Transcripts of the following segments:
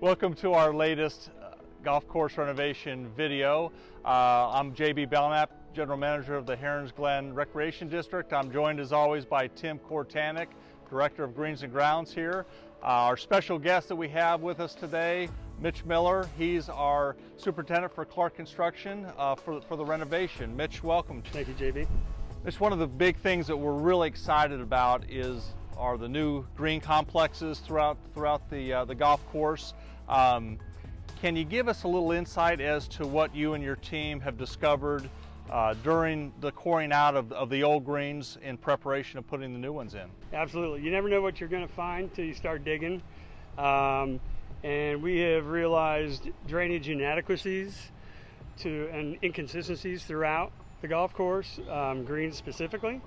Welcome to our latest golf course renovation video. I'm JB Belknap, General Manager of the Herons Glen Recreation District. I'm joined as always by Tim Kortanek, Director of Greens and Grounds here. Our special guest that we have with us today, Mitch Miller. He's our Superintendent for Clark Construction for the renovation. Mitch, welcome. Thank you, JB. Mitch, one of the big things that we're really excited about are the new green complexes throughout the golf course. Can you give us a little insight as to what you and your team have discovered during the coring out of the old greens in preparation of putting the new ones in? Absolutely. You never know what you're going to find till you start digging. And we have realized drainage inadequacies and inconsistencies throughout the golf course, greens specifically.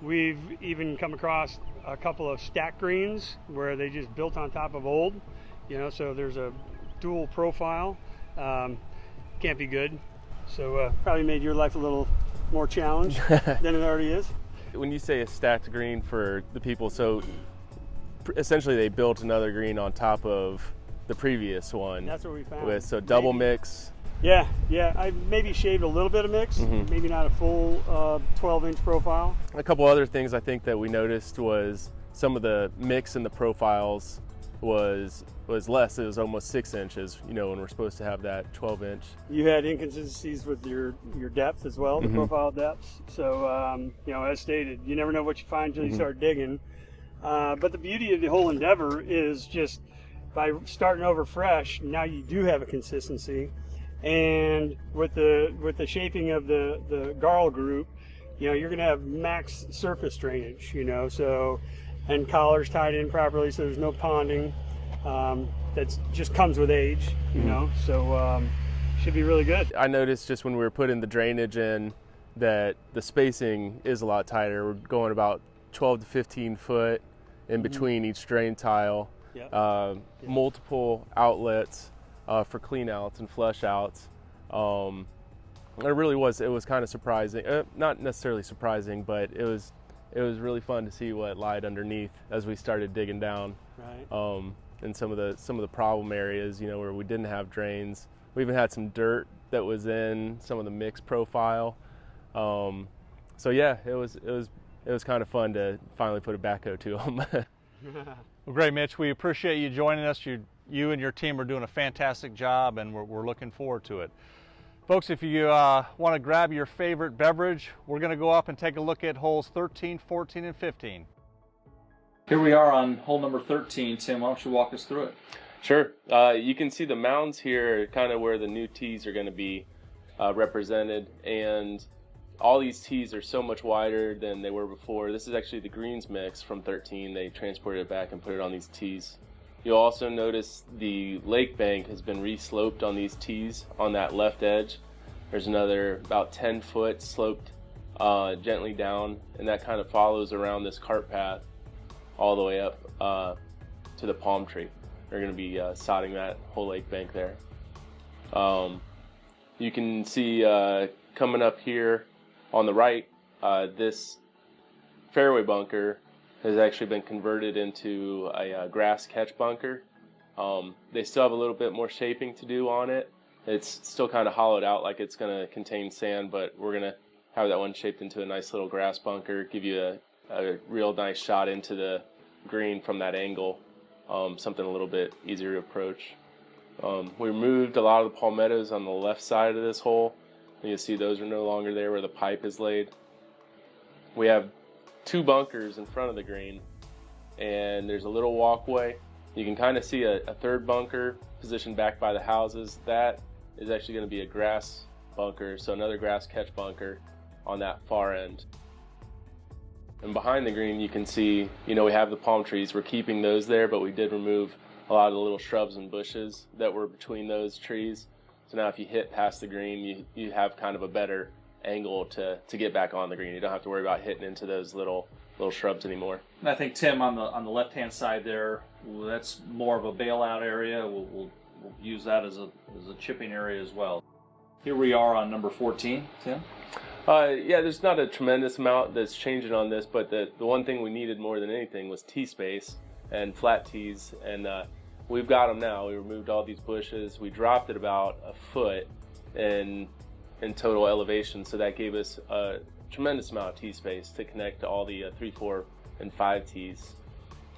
We've even come across a couple of stack greens where they just built on top of old, so there's a dual profile. Can't be good. So probably made your life a little more challenged than it already is. When you say a stacked green for the people, so essentially they built another green on top of the previous one. That's what we found. So double mix. Yeah, I maybe shaved a little bit of mix, maybe not a full 12-inch profile. A couple other things I think that we noticed was some of the mix in the profiles was less. It was almost 6 inches, when we're supposed to have that 12-inch. You had inconsistencies with your depth as well, the profile depths. So, as stated, you never know what you find until you start digging. But the beauty of the whole endeavor is just by starting over fresh, now you do have a consistency. And with the shaping of the garl group, you're going to have max surface drainage, and collars tied in properly, so there's no ponding. That just comes with age, so should be really good. I noticed just when we were putting the drainage in that the spacing is a lot tighter. We're going about 12 to 15 foot in between each drain tile. Multiple outlets for clean outs and flush outs. It was kind of surprising, not necessarily surprising, but it was really fun to see what lied underneath as we started digging down. Right. In some of the problem areas, where we didn't have drains. We even had some dirt that was in some of the mix profile. So yeah, it was kind of fun to finally put a backhoe to them. Well, great, Mitch. We appreciate you joining us. You and your team are doing a fantastic job, and we're looking forward to it. Folks, if you want to grab your favorite beverage, we're going to go up and take a look at holes 13, 14, and 15. Here we are on hole number 13. Tim, why don't you walk us through it? Sure. You can see the mounds here, kind of where the new tees are going to be represented, and all these tees are so much wider than they were before. This is actually the greens mix from 13. They transported it back and put it on these tees. You'll also notice the lake bank has been re-sloped on these tees on that left edge. There's another about 10 foot sloped gently down, and that kind of follows around this cart path all the way up to the palm tree. They're going to be sodding that whole lake bank there. You can see coming up here on the right, this fairway bunker has actually been converted into a grass catch bunker. They still have a little bit more shaping to do on it. It's still kind of hollowed out like it's going to contain sand, but we're going to have that one shaped into a nice little grass bunker, give you a real nice shot into the green from that angle, something a little bit easier to approach. We removed a lot of the palmettos on the left side of this hole. You see those are no longer there where the pipe is laid. We have 2 bunkers in front of the green, and there's a little walkway. You can kind of see a third bunker positioned back by the houses. That is actually going to be a grass bunker, so another grass catch bunker on that far end. And behind the green you can see, we have the palm trees. We're keeping those there, but we did remove a lot of the little shrubs and bushes that were between those trees. So now if you hit past the green, you have kind of a better angle to get back on the green. You don't have to worry about hitting into those little shrubs anymore. And I think, Tim, on the left-hand side there, that's more of a bailout area. We'll use that as a chipping area as well. Here we are on number 14, Tim. Yeah, there's not a tremendous amount that's changing on this, but the one thing we needed more than anything was tee space and flat tees. And we've got them now. We removed all these bushes. We dropped it about a foot in total elevation, so that gave us a tremendous amount of tee space to connect to all the 3, 4, and 5 tees.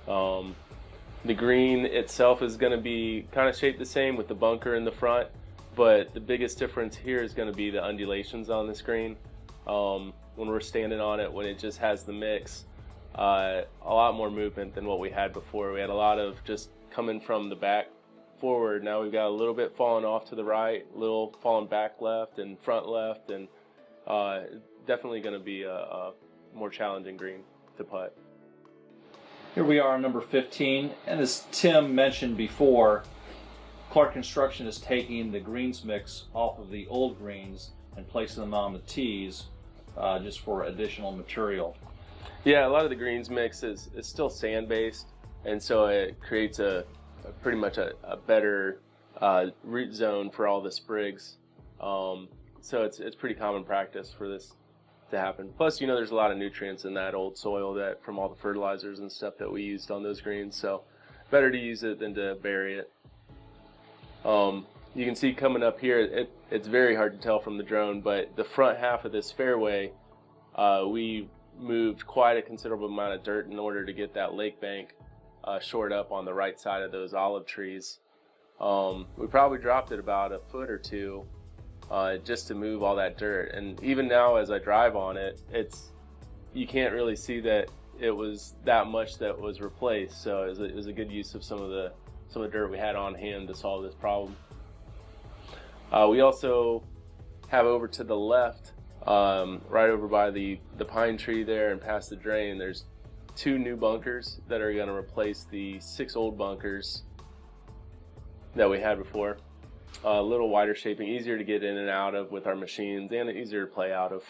The green itself is going to be kind of shaped the same with the bunker in the front, but the biggest difference here is going to be the undulations on this green. When we're standing on it, when it just has the mix, a lot more movement than what we had before. We had a lot of just coming from the back forward. Now we've got a little bit falling off to the right, a little falling back left and front left, and definitely going to be a more challenging green to putt. Here we are on number 15, and as Tim mentioned before, Clark Construction is taking the greens mix off of the old greens and placing them on the tees just for additional material. Yeah, a lot of the greens mix is still sand based, and so it creates pretty much a better root zone for all the sprigs. So it's pretty common practice for this to happen. Plus, there's a lot of nutrients in that old soil that from all the fertilizers and stuff that we used on those greens, so better to use it than to bury it. You can see coming up here, it's very hard to tell from the drone, but the front half of this fairway, we moved quite a considerable amount of dirt in order to get that lake bank shored up on the right side of those olive trees. We probably dropped it about a foot or two just to move all that dirt, and even now as I drive on it, you can't really see that it was that much that was replaced, so it was a good use of some of the dirt we had on hand to solve this problem. We also have over to the left, right over by the pine tree there and past the drain, there's 2 new bunkers that are going to replace the 6 old bunkers that we had before. A little wider shaping, easier to get in and out of with our machines, and easier to play out of.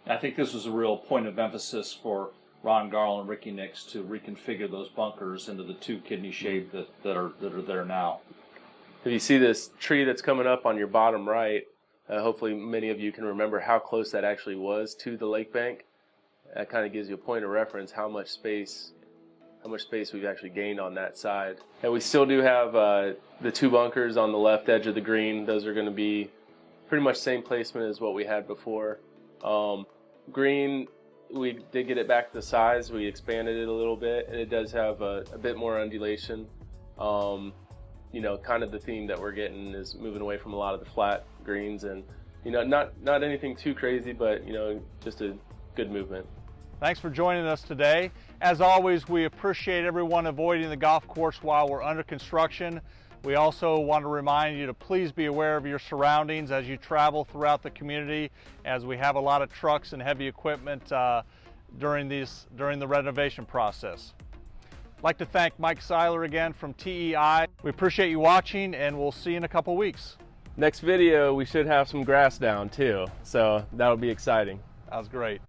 I think this was a real point of emphasis for Ron Garl and Ricky Nix to reconfigure those bunkers into the 2 kidney shape that are there now. If you see this tree that's coming up on your bottom right, hopefully many of you can remember how close that actually was to the lake bank. That kind of gives you a point of reference how much space we've actually gained on that side. And we still do have the 2 bunkers on the left edge of the green. Those are going to be pretty much same placement as what we had before. Green, we did get it back to the size. We expanded it a little bit, and it does have a bit more undulation. Kind of the theme that we're getting is moving away from a lot of the flat greens, and not anything too crazy, but just a good movement. Thanks for joining us today. As always, we appreciate everyone avoiding the golf course while we're under construction. We also want to remind you to please be aware of your surroundings as you travel throughout the community, as we have a lot of trucks and heavy equipment during the renovation process. I'd like to thank Mike Seiler again from TEI. We appreciate you watching, and we'll see you in a couple weeks. Next video, we should have some grass down too, so that'll be exciting. That was great.